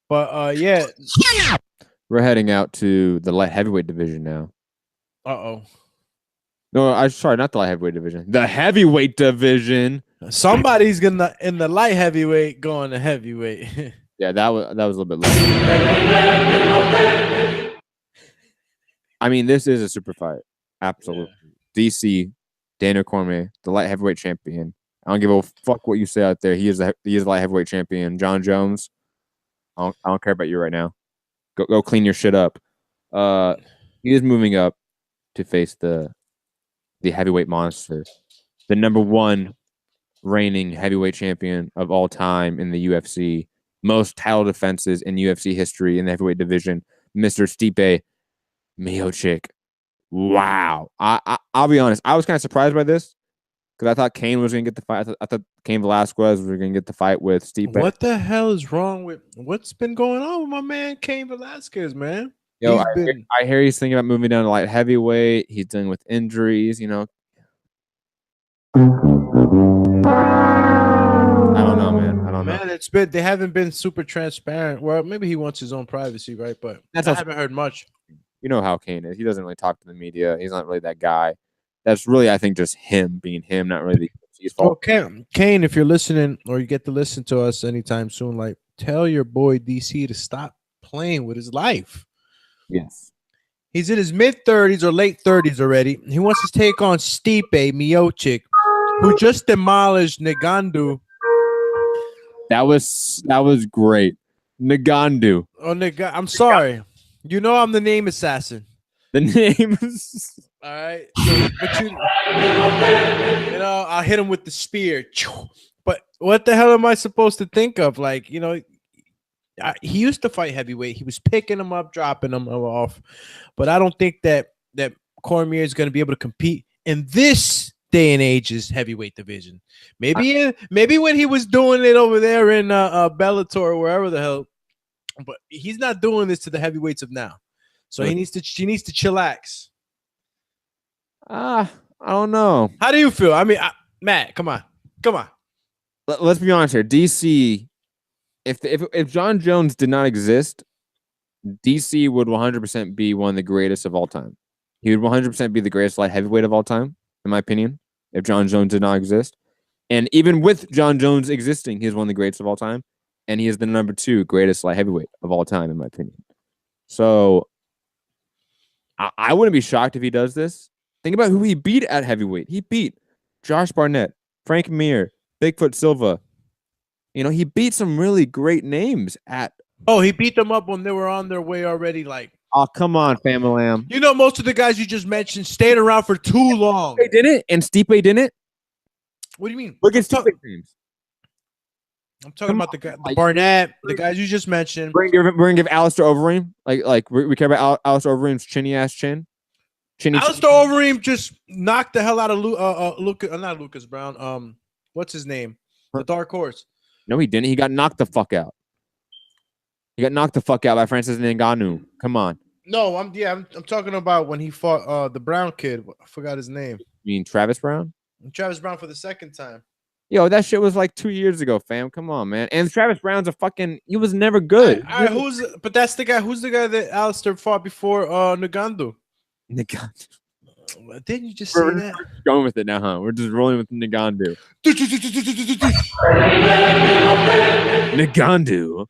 But yeah. We're heading out to the light heavyweight division now. Uh-oh. No, I'm sorry, not the light heavyweight division. The heavyweight division. Somebody's gonna in the light heavyweight going to heavyweight. Yeah, that was a little bit low. I mean, this is a super fight. Absolutely. Yeah. DC, Daniel Cormier, the light heavyweight champion. I don't give a fuck what you say out there. He is the light heavyweight champion. John Jones, I don't care about you right now. Go clean your shit up. He is moving up to face the heavyweight monster, the #1 reigning heavyweight champion of all time in the UFC, most title defenses in UFC history in the heavyweight division, Mr. Stipe Miocic. Wow. I'll be honest. I was kind of surprised by this because I thought Kane was going to get the fight. I thought Cain Velasquez was going to get the fight with Stipe. What the hell is wrong with what's been going on with my man Cain Velasquez, man? Yo, I hear he's thinking about moving down to light heavyweight. He's dealing with injuries, I don't know, man. I don't know. Man, they haven't been super transparent. Well, maybe he wants his own privacy, right? But I haven't heard much. You know how Kane is. He doesn't really talk to the media. He's not really that guy. That's really, I think, just him being him, not really his fault. Well, Kane, if you're listening or you get to listen to us anytime soon, like tell your boy DC to stop playing with his life. Yes. He's in his mid-30s or late 30s already. He wants to take on Stipe Miocic, who just demolished Ngannou. That was great. Ngannou. Oh, I'm sorry. You know I'm the name assassin. The name is... All right. But I'll hit him with the spear. But what the hell am I supposed to think of? Like, he used to fight heavyweight. He was picking them up, dropping them off. But I don't think that Cormier is going to be able to compete in this day and age's heavyweight division. Maybe when he was doing it over there in Bellator or wherever the hell. But he's not doing this to the heavyweights of now. So he needs to chillax. I don't know. How do you feel? I mean, Matt, come on. Let's be honest here. DC, if John Jones did not exist, DC would 100% be one of the greatest of all time. He would 100% be the greatest light heavyweight of all time, in my opinion, if John Jones did not exist. And even with John Jones existing, he is one of the greatest of all time. And he is the #2 greatest light heavyweight of all time, in my opinion. So I wouldn't be shocked if he does this. Think about who he beat at heavyweight. He beat Josh Barnett, Frank Mir, Bigfoot Silva. He beat some really great names at. Oh, he beat them up when they were on their way already. Like, oh, come on, family. Most of the guys you just mentioned stayed around for too long. They didn't, and Stipe didn't. What do you mean? Look at Stipe's names. I'm talking about the Barnett, the guys you just mentioned. We're gonna give Alistair Overeem like we care about Alistair Overeem's chinny ass chin. Alistair Overeem just knocked the hell out of not Lucas Brown. What's his name? The Dark Horse. No, he didn't. He got knocked the fuck out. He got knocked the fuck out by Francis Ngannou. Come on. No, I'm talking about when he fought the Brown kid. I forgot his name. You mean Travis Brown? Travis Brown for the second time. Yo, that shit was like 2 years ago, fam. Come on, man. And Travis Brown's he was never good. All right, but that's the guy. Who's the guy that Alistair fought before Ngannou? Ngannou. Didn't you just say that? We're going with it now, huh? We're just rolling with Ngannou. Ngannou.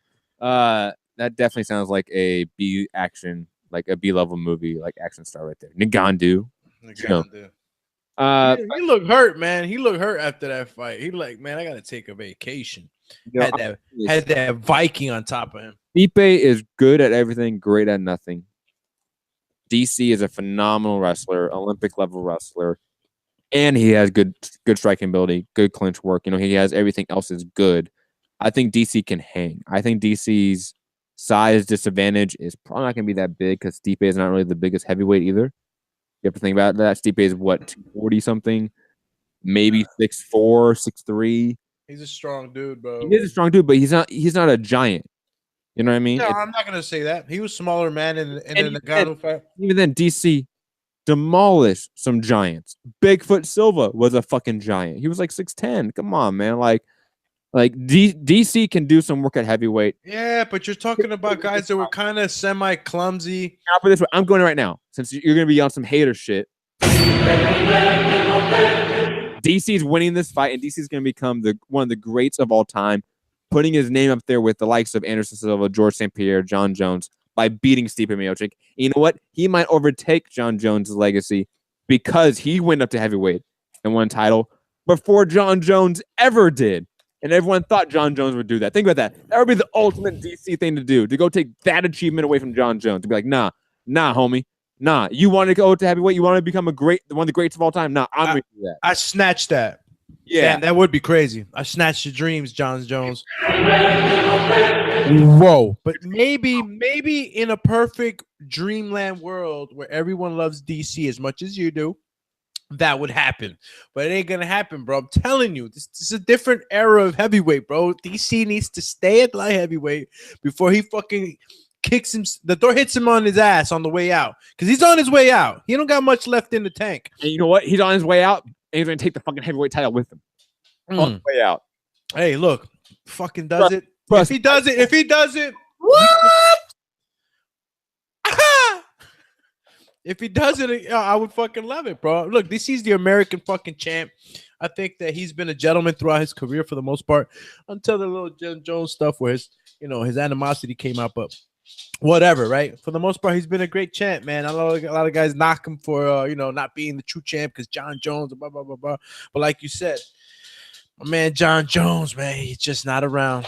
That definitely sounds like a B action, like a B level movie, like action star right there. Ngannou. He looked hurt, man. He looked hurt after that fight. He like, man, I gotta take a vacation. Had that Viking on top of him. Stipe is good at everything, great at nothing. DC is a phenomenal wrestler, Olympic level wrestler, and he has good striking ability, good clinch work. He has everything else is good. I think DC can hang. I think DC's size disadvantage is probably not going to be that big because Stipe is not really the biggest heavyweight either. You have to think about that. Stipe is what, 240 something, maybe 6'4", 6'3". He's a strong dude, bro. He is a strong dude, but he's not a giant. You know what I mean? No, I'm not gonna say that. He was smaller man in the Ngannou fight. Even then, DC demolished some giants. Bigfoot Silva was a fucking giant. He was like 6'10". Come on, man. Like Like DC can do some work at heavyweight. Yeah, but you're talking about guys that were kind of semi-clumsy. Now for this one, I'm going right now since you're going to be on some hater shit. DC's winning this fight, and DC's going to become one of the greats of all time, putting his name up there with the likes of Anderson Silva, George St. Pierre, John Jones by beating Stipe Miocic. You know what? He might overtake John Jones' legacy because he went up to heavyweight and won a title before John Jones ever did. And everyone thought John Jones would do that. Think about that. That would be the ultimate DC thing to do, to go take that achievement away from John Jones. To be like, nah, homie. Nah, you want to go to heavyweight? You want to become one of the greats of all time? Nah, I'm going to do that. I snatched that. Yeah. Damn, that would be crazy. I snatched your dreams, John Jones. Whoa. But maybe in a perfect dreamland world where everyone loves DC as much as you do, that would happen. But it ain't going to happen, bro. I'm telling you, this is a different era of heavyweight, bro. DC needs to stay at light heavyweight before he fucking kicks him. The door hits him on his ass on the way out because he's on his way out. He don't got much left in the tank. And you know what? He's on his way out, and he's going to take the fucking heavyweight title with him on the way out. Hey, look, fucking does it. If he does it, what? If he does it, I would fucking love it, bro. Look, DC's the American fucking champ. I think that he's been a gentleman throughout his career for the most part, until the little John Jones stuff where his animosity came out. But whatever, right? For the most part, he's been a great champ, man. I know a lot of guys knock him for not being the true champ because John Jones, blah blah blah blah. But like you said, my man John Jones, man, he's just not around.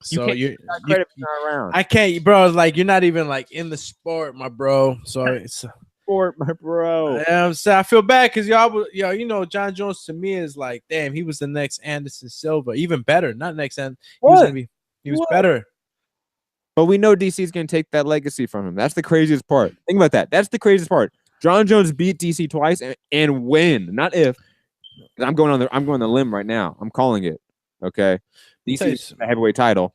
So you're not around. I can't, bro. Like you're not even like in the sport, my bro. So it's sport, my bro. I feel bad because John Jones to me is like, damn, he was the next Anderson Silva, even better. Not next, he was better. But we know DC is going to take that legacy from him. That's the craziest part. Think about that. That's the craziest part. John Jones beat DC twice and win. Not if. I'm going on the limb right now. I'm calling it. Okay. DC's a heavyweight title.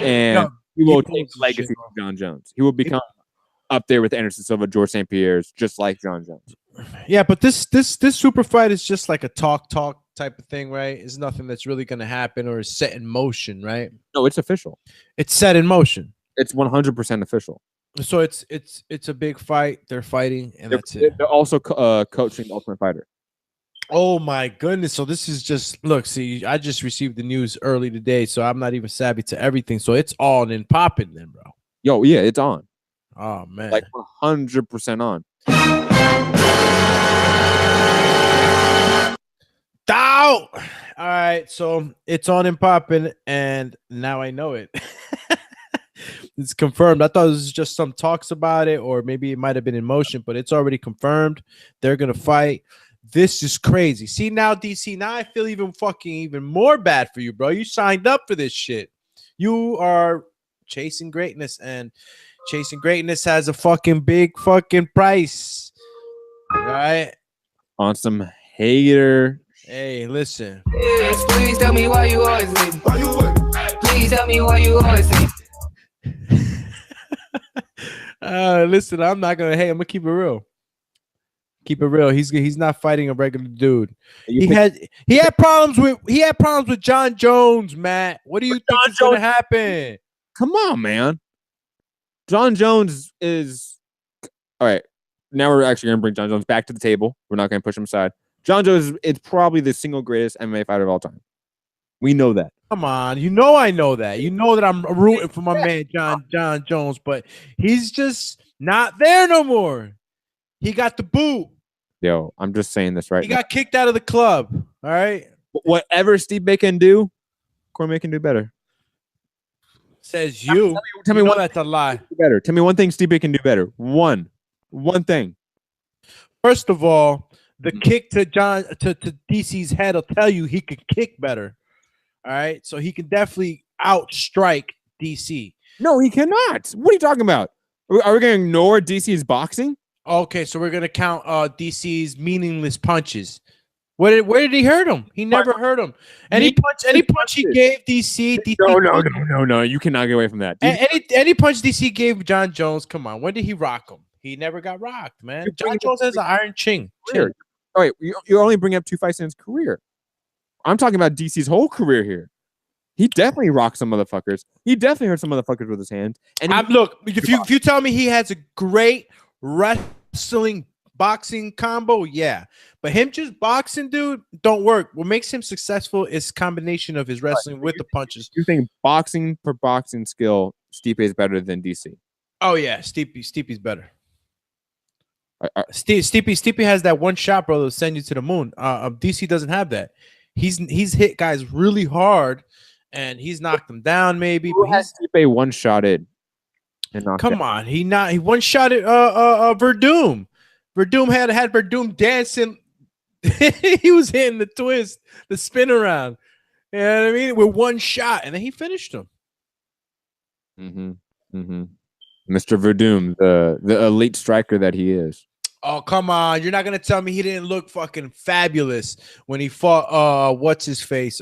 And he will take the legacy of John Jones. He will become up there with Anderson Silva, George St. Pierre's, just like John Jones. Yeah, but this super fight is just like a talk type of thing, right? It's nothing that's really going to happen or is set in motion, right? No, it's official. It's set in motion. It's 100% official. So it's a big fight. They're fighting, and that's it. They're also coaching the Ultimate Fighter. Oh my goodness! So this is just see. I just received the news early today, so I'm not even savvy to everything. So it's on and popping, then, bro. Yo, yeah, it's on. Oh man, like 100% on. All right, so it's on and popping, and now I know it. It's confirmed. I thought it was just some talks about it, or maybe it might have been in motion, but it's already confirmed. They're gonna fight. This is crazy. See now, DC. Now I feel even more bad for you, bro. You signed up for this shit. You are chasing greatness, and chasing greatness has a fucking big fucking price, right? On some hater. Hey, listen. Yes, please tell me why you always leave. Please tell me why you always leave. Listen, I'm not gonna. Hey, I'm gonna keep it real. Keep it real. He's not fighting a regular dude. He had problems with John Jones, Matt. What do you think is gonna happen? Come on, man. John Jones is all right. Now we're actually gonna bring John Jones back to the table. We're not gonna push him aside. John Jones is probably the single greatest MMA fighter of all time. We know that. Come on, I know that. You know that I'm rooting for my man John Jones, but he's just not there no more. He got the boot. Yo, I'm just saying this right now. He got kicked out of the club. All right. Whatever Stipe can do, Cormier can do better. Says you. Tell me what that's a lie. Better. Tell me one thing Stipe can do better. One thing. First of all, the kick to DC's head will tell you he can kick better. All right. So he can definitely outstrike DC. No, he cannot. What are you talking about? Are we going to ignore DC's boxing? Okay, so we're gonna count DC's meaningless punches. Where did he hurt him? He never hurt him. Any punch he gave DC. No. You cannot get away from that. Any punch DC gave John Jones. Come on, when did he rock him? He never got rocked, man. John Jones has an iron chin. All right, you're only bringing up 2 fights in his career. I'm talking about DC's whole career here. He definitely rocked some motherfuckers. He definitely hurt some motherfuckers with his hands. And look, if you tell me he has a great wrestling boxing combo, yeah. But him just boxing, dude, don't work. What makes him successful is combination of his wrestling with the punches. You think boxing per boxing skill, Stipe is better than DC? Oh yeah, Stipe's better. Stipe has that one shot, bro, that'll send you to the moon. DC doesn't have that. He's hit guys really hard, and he's knocked them down. Maybe, Who but has Stipe one shotted? Come on, he one shot at Verdum. Verdum had Verdum dancing. He was hitting the twist, the spin around. You know what I mean? With one shot, and then he finished him. Mr. Verdum, the elite striker that he is. Oh, come on. You're not gonna tell me he didn't look fucking fabulous when he fought what's his face?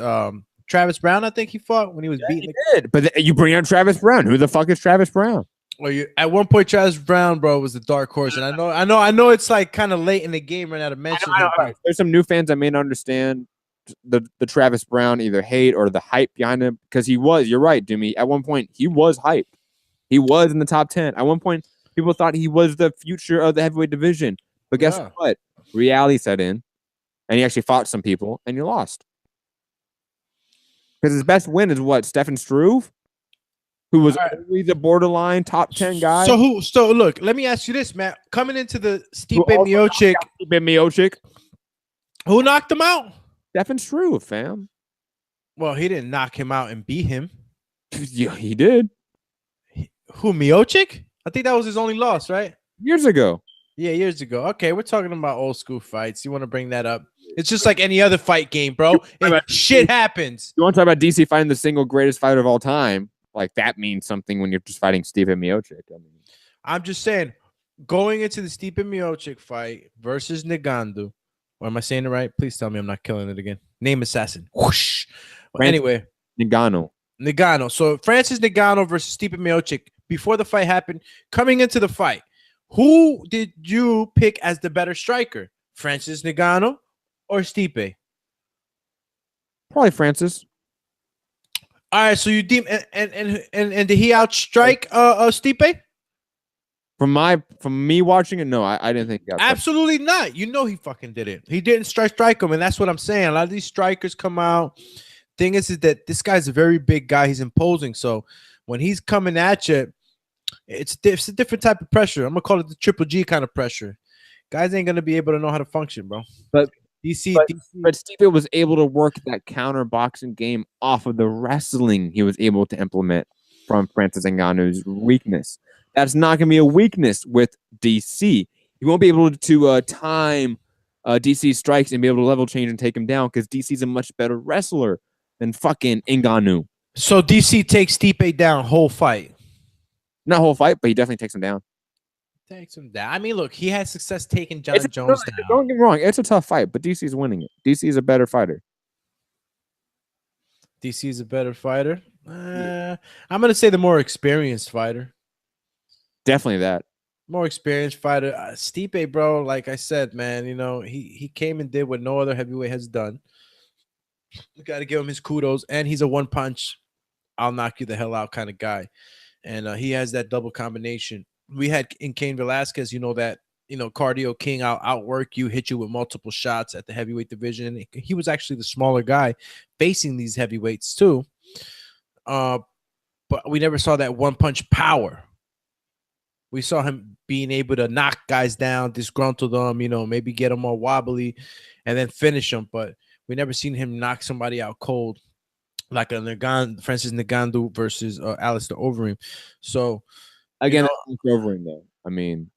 Travis Brown, I think he fought when he was beating. He did. But you bring out Travis Brown. Who the fuck is Travis Brown? Well, at one point, Travis Brown, bro, was the dark horse, and I know it's like kind of late in the game right now to mention him. There's some new fans that may not understand the Travis Brown either hate or the hype behind him, because he was. You're right, Jimmy. At one point, he was hyped. He was in the top 10. At one point, people thought he was the future of the heavyweight division. But guess what? Reality set in, and he actually fought some people, and you lost. Because his best win is what? Stefan Struve? Who was always a borderline top 10 guy. So look, let me ask you this, Matt. Coming into the Stipe Miocic, who knocked him out? Stefan Struve, fam. Well, he didn't knock him out and beat him. Yeah, he did. Who, Miocic? I think that was his only loss, right? Years ago. Yeah, years ago. Okay, we're talking about old school fights. You want to bring that up? It's just like any other fight game, bro. Shit happens. You want to talk about DC fighting the single greatest fighter of all time? Like, that means something when you're just fighting Stipe Miocic. I'm just saying, going into the Stipe Miocic fight versus Ngannou, or am I saying it right? Please tell me I'm not killing it again. Name assassin. Whoosh. Well, anyway. Ngannou. So Francis Ngannou versus Stipe Miocic. Before the fight happened, coming into the fight, who did you pick as the better striker? Francis Ngannou or Stipe? Probably Francis. All right, so you deem and did he outstrike Stipe? From me watching it, no, I didn't think he got absolutely not. You know he fucking did it. He didn't strike him, and that's what I'm saying. A lot of these strikers come out. Thing is that this guy's a very big guy. He's imposing. So when he's coming at you, it's a different type of pressure. I'm gonna call it the Triple G kind of pressure. Guys ain't gonna be able to know how to function, bro. But DC. But Stipe was able to work that counter boxing game off of the wrestling he was able to implement from Francis Ngannou's weakness. That's not going to be a weakness with DC. You won't be able to time DC strikes and be able to level change and take him down because DC's a much better wrestler than fucking Ngannou. So DC takes Stipe down whole fight. Not whole fight, but he definitely takes him down. Takes him down. I mean, look, he had success taking John Jones down. Don't get me wrong. It's a tough fight, but DC's winning it. DC's a better fighter. DC's a better fighter? I'm going to say the more experienced fighter. Definitely that. More experienced fighter. Stipe, bro, like I said, man, you know, he came and did what no other heavyweight has done. You got to give him his kudos. And he's a one-punch, I'll knock you the hell out kind of guy. And he has that double combination. We had in Cain Velasquez, you know, that, you know, cardio king, outwork you, hit you with multiple shots at the heavyweight division. He was actually the smaller guy facing these heavyweights too. But we never saw that one-punch power. We saw him being able to knock guys down, disgruntle them, you know, maybe get them all wobbly and then finish them. But we never seen him knock somebody out cold like a Francis Ngannou versus Alistair Overeem. So, again, Overeem though. I mean,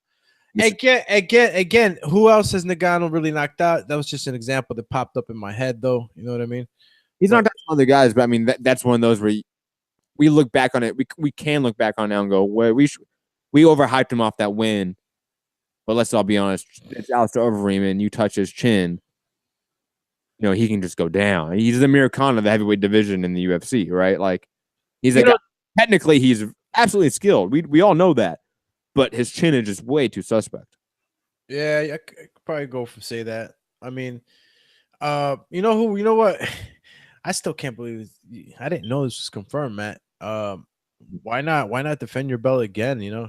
again, who else has Ngannou really knocked out? That was just an example that popped up in my head, though. You know what I mean? He's knocked out some other guys, but I mean, that's one of those where we look back on it. We can look back on it and go, well, we overhyped him off that win. But let's all be honest, it's Alistair Overeem, and you touch his chin, you know, he can just go down. He's the Amir Khan of the heavyweight division in the UFC, right? Like, he's technically he's absolutely skilled. We all know that, but his chin is just way too suspect. Yeah, I could probably go for say that. I mean, you know what? I still can't believe I didn't know this was confirmed, Matt. Why not? Why not defend your belt again? You know,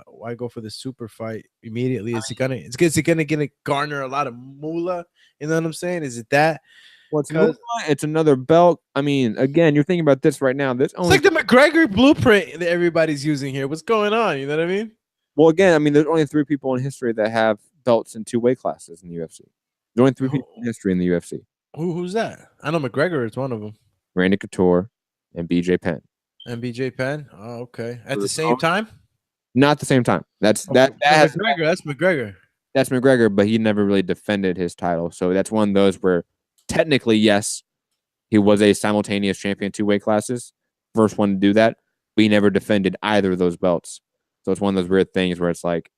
why go for the super fight immediately? Is it gonna garner a lot of moolah? You know what I'm saying? Is it that? Well, it's another belt. I mean, again, you're thinking about this right now. It's like the McGregor blueprint that everybody's using here. What's going on? You know what I mean? Well, again, I mean, there's only 3 people in history that have belts in 2 weight classes in the UFC. There's only 3 people in history in the UFC. Who's that? I know McGregor is one of them. Randy Couture and BJ Penn. And BJ Penn? Oh, okay. At the same time? Not at the same time. That's McGregor. That's McGregor. That's McGregor, but he never really defended his title. So that's one of those where technically, yes, he was a simultaneous champion 2 weight classes. First one to do that, but he never defended either of those belts. So it's one of those weird things where it's like,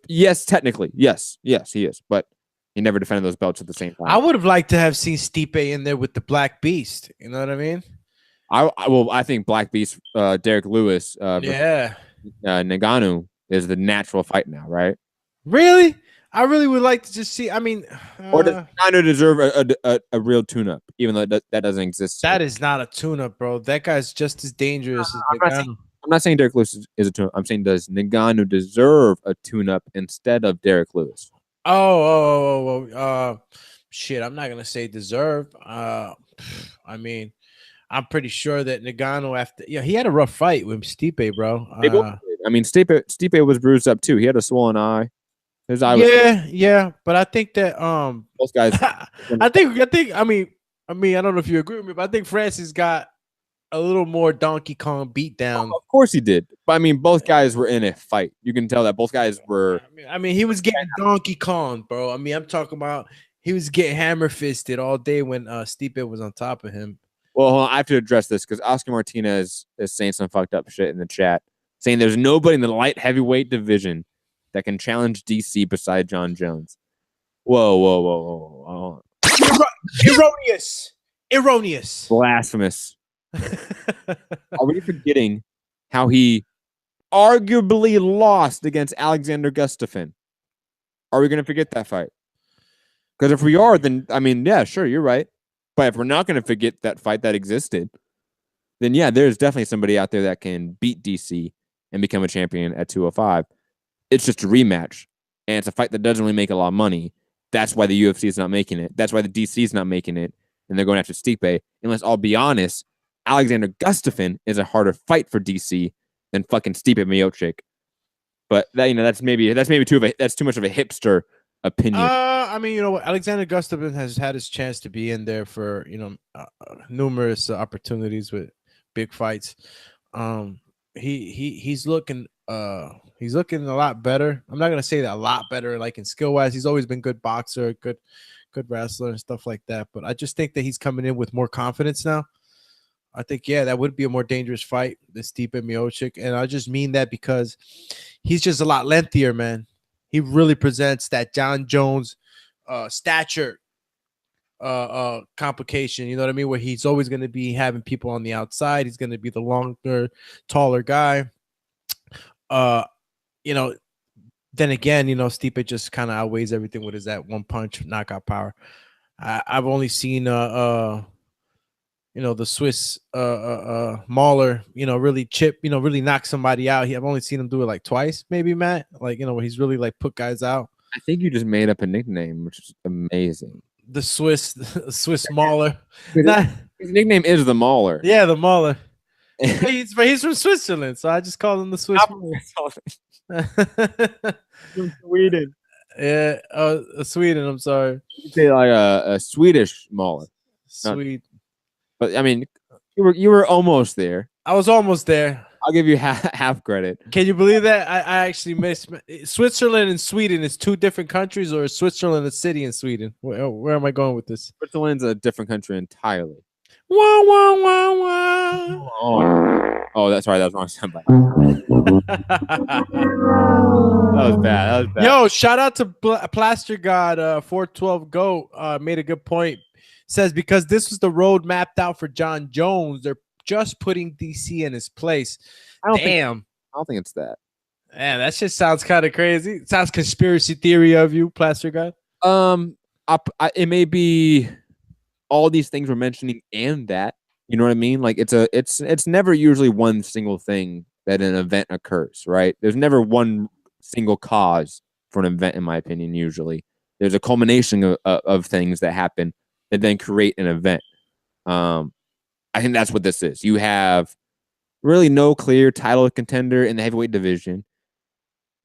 yes, technically, yes, he is, but he never defended those belts at the same time. I would have liked to have seen Stipe in there with the Black Beast. You know what I mean? I think Black Beast, Derek Lewis, Nagano is the natural fight now, right? Really? I really would like to just see. I mean, or does Nagano deserve a real tune-up, even though that doesn't exist? That is not a tune-up, bro. That guy's just as dangerous as Nagano. I'm not saying Derek Lewis is a tune-up. I'm saying does Nagano deserve a tune-up instead of Derek Lewis? Shit. I'm not gonna say deserve. I mean, I'm pretty sure that Nagano he had a rough fight with Stipe, bro. I mean, Stipe was bruised up too. He had a swollen eye. His eye was but I think that those guys. I don't know if you agree with me, but I think Francis got a little more Donkey Kong beat down. Of course he did. But I mean, both guys were in a fight. You can tell that both guys were. I mean, he was getting Donkey Kong, bro. I mean, I'm talking about he was getting hammer fisted all day when Stipe was on top of him. Well, hold on, I have to address this because Oscar Martinez is saying some fucked up shit in the chat, saying there's nobody in the light heavyweight division that can challenge DC beside John Jones. Whoa. Erroneous. Blasphemous. Are we forgetting how he arguably lost against Alexander Gustafsson? Are we going to forget that fight? Because if we are, then, I mean, yeah, sure, you're right. But if we're not going to forget that fight that existed, then yeah, there's definitely somebody out there that can beat DC and become a champion at 205. It's just a rematch, and it's a fight that doesn't really make a lot of money. That's why the UFC is not making it. That's why the DC is not making it, and they're going after Stipe. Unless, I'll be honest, Alexander Gustafsson is a harder fight for DC than fucking Stipe Miocic. But that, that's too much of a hipster opinion. I mean, Alexander Gustafsson has had his chance to be in there for numerous opportunities with big fights. He's looking a lot better. I'm not gonna say that a lot better, like in skill wise. He's always been good boxer, good wrestler and stuff like that. But I just think that he's coming in with more confidence now. I think that would be a more dangerous fight than Stipe Miocic, and I just mean that because he's just a lot lengthier, man. He really presents that John Jones stature complication, you know what I mean, where he's always going to be having people on the outside. He's going to be the longer, taller guy. Then again, Stipe just kind of outweighs everything with that one punch knockout power. I've only seen the Swiss Mauler, really chip, really knock somebody out. I've only seen him do it like twice, maybe, Matt. Like, where he's really like put guys out. I think you just made up a nickname, which is amazing. The Swiss Mauler. His nickname is the Mauler. Yeah, the Mauler. He's from Switzerland, so I just call him the Swiss Mauler. From Sweden. Yeah, Sweden. I'm sorry. You say like a Swedish Mauler. Sweet. But I mean, you were almost there. I was almost there. I'll give you half credit. Can you believe that? I actually missed Switzerland and Sweden is 2 different countries, or is Switzerland a city in Sweden? Where am I going with this? Switzerland's a different country entirely. Wah, wah, wah, wah. Oh, that's right. That was wrong soundbite. That was bad. Yo, shout out to Plaster God 412 Goat. Made a good point. Says because this was the road mapped out for John Jones, they're just putting DC in his place. I don't think it's that. Man, that shit sounds kind of crazy. It sounds conspiracy theory of you, Plaster God. It may be all these things we're mentioning and that. You know what I mean? Like it's never usually one single thing that an event occurs, right? There's never one single cause for an event, in my opinion. Usually, there's a culmination of things that happen that then create an event. I think that's what this is. You have really no clear title contender in the heavyweight division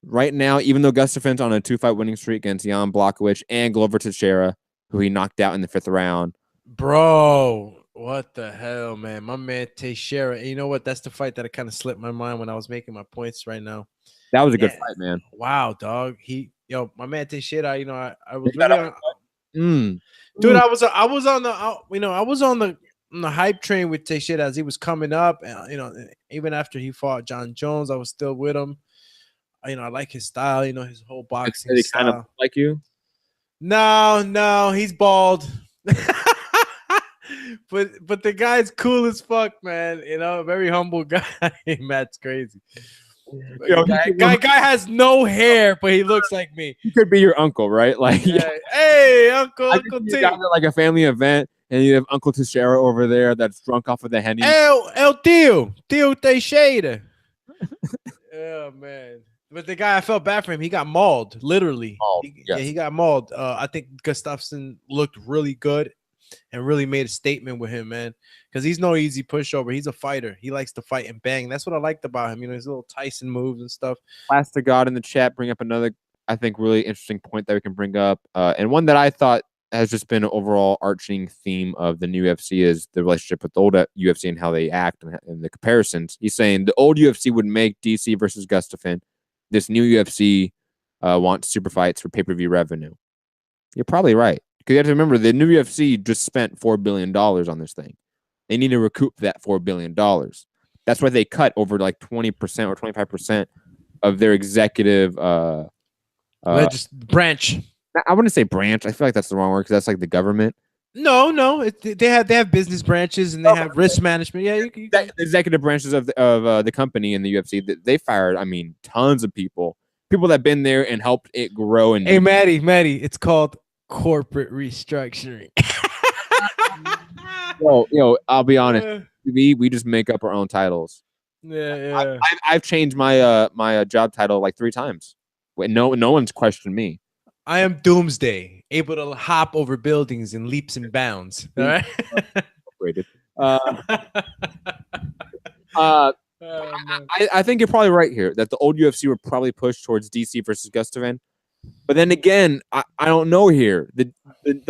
right now. Even though Gustafson's on a 2-fight winning streak against Jan Blachowicz and Glover Teixeira, who he knocked out in the 5th round. Bro, what the hell, man? My man Teixeira. And you know what? That's the fight that kind of slipped my mind when I was making my points right now. That was a good fight, man. Wow, dog. My man Teixeira. I was really dude. I was on the hype train with Teixeira as he was coming up, and even after he fought John Jones, I was still with him. I like his style. His whole boxing style. Kind of like you. No, he's bald. But the guy's cool as fuck, man. Very humble guy. Matt's crazy. Guy has no hair, but he looks like me. He could be your uncle, right? Like, hey, Uncle T. You guys are like a family event, and you have Uncle Teixeira over there that's drunk off of the Henny. El Tio Teixeira. Oh man. But the guy, I felt bad for him. He got mauled, literally. Yes. Yeah, he got mauled. I think Gustafsson looked really good and really made a statement with him, man. Because he's no easy pushover. He's a fighter. He likes to fight and bang. That's what I liked about him. His little Tyson moves and stuff. Plastic God in the chat bring up another, I think, really interesting point that we can bring up. And one that I thought has just been an overall arching theme of the new UFC is the relationship with the old UFC and how they act and the comparisons. He's saying the old UFC would make DC versus Gustafsson. This new UFC wants super fights for pay-per-view revenue. You're probably right. Because you have to remember, the new UFC just spent $4 billion on this thing. They need to recoup that $4 billion. That's why they cut over like 20% or 25% of their executive branch. I wouldn't say branch. I feel like that's the wrong word because that's like the government. No. They have business branches and they have risk management. Yeah, the executive branches of the company in the UFC. They fired, tons of people that have been there and helped it grow. And hey, Maddie, it's called corporate restructuring. Yo, I'll be honest. We just make up our own titles. Yeah. I've changed my my job title like 3 times. No one's questioned me. I am Doomsday, able to hop over buildings in leaps and bounds. All right. I think you're probably right here that the old UFC would probably push towards DC versus Gustafsson. But then again, I don't know here. The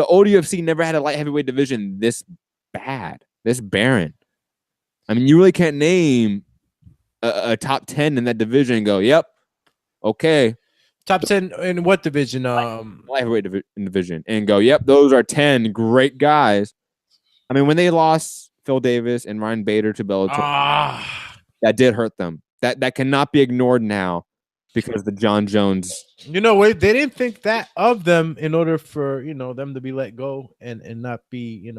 old UFC never had a light heavyweight division this bad, this barren. You really can't name a top 10 in that division and go, yep, okay. Top 10 in what division? Light heavyweight division, and go, yep, those are 10 great guys. When they lost Phil Davis and Ryan Bader to Bellator, that did hurt them. That cannot be ignored now because the John Jones. They didn't think that of them in order for them to be let go and not be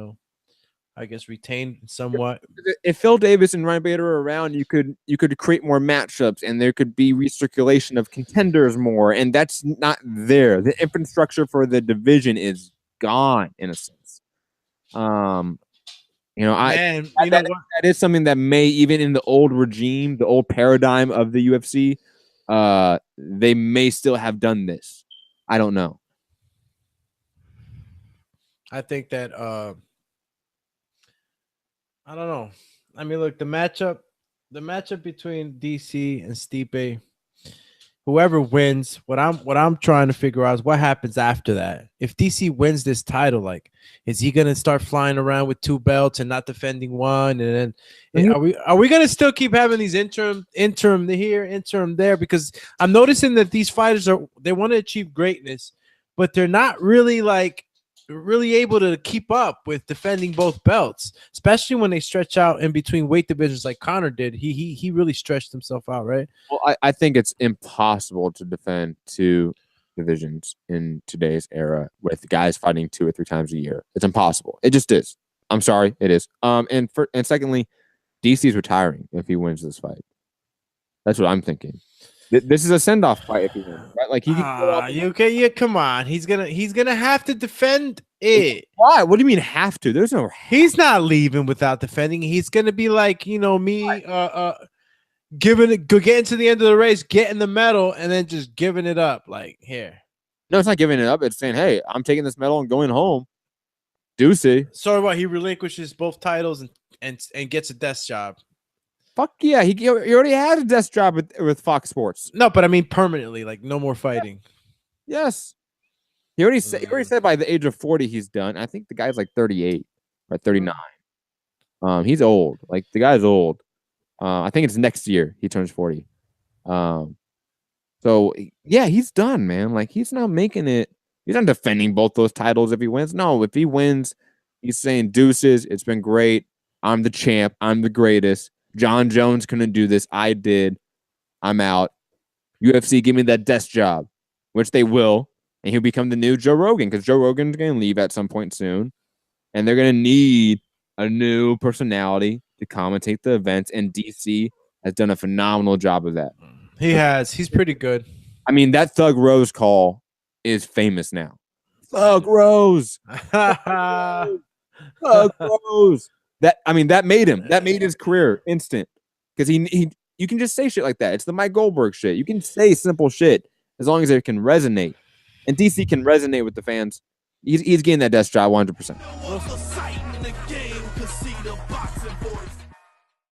I guess retained somewhat. If Phil Davis and Ryan Bader were around, you could create more matchups and there could be recirculation of contenders more, and that's not there. The infrastructure for the division is gone in a sense. That is something that may, even in the old regime, the old paradigm of the UFC, they may still have done this. I don't know. I think that I don't know. Look, the matchup between DC and Stipe, whoever wins, what I'm trying to figure out is what happens after that. If DC wins this title, like, is he gonna start flying around with 2 belts and not defending one? And then are we gonna still keep having these interim here, interim there? Because I'm noticing that these fighters they want to achieve greatness, but they're not really really able to keep up with defending both belts, especially when they stretch out in between weight divisions like Conor did. He really stretched himself out, right? Well, I think it's impossible to defend 2 divisions in today's era with guys fighting 2 or 3 times a year. It's impossible. It just is. I'm sorry, it is. And secondly, DC's retiring if he wins this fight. That's what I'm thinking. This is a send-off fight if he wins, right? Like he okay, yeah, come on. He's gonna have to defend Why? What do you mean have to? There's no. He's not leaving without defending. He's gonna be like, me, giving it, getting to the end of the race, getting the medal, and then just giving it up. Like, here. No, it's not giving it up. It's saying, hey, I'm taking this medal and going home. Deucey. So what? He relinquishes both titles and gets a desk job. Fuck yeah, he already had a desk job with Fox Sports. No, but I mean permanently, like no more fighting. Yes. He already said by the age of 40 he's done. I think the guy's like 38 or 39. He's old. Like the guy's old. I think it's next year he turns 40. So yeah, he's done, man. Like he's not making it. He's not defending both those titles if he wins. No, if he wins, he's saying deuces. It's been great. I'm the champ. I'm the greatest. John Jones couldn't do this. I did. I'm out. UFC, give me that desk job, which they will. And he'll become the new Joe Rogan because Joe Rogan's going to leave at some point soon. And they're going to need a new personality to commentate the events. And DC has done a phenomenal job of that. He has. He's pretty good. I mean, that Thug Rose call is famous now. Thug Rose. Thug Rose. That made him. That made his career instant. Because you can just say shit like that. It's the Mike Goldberg shit. You can say simple shit as long as it can resonate. And DC can resonate with the fans. He's getting that desk job 100%.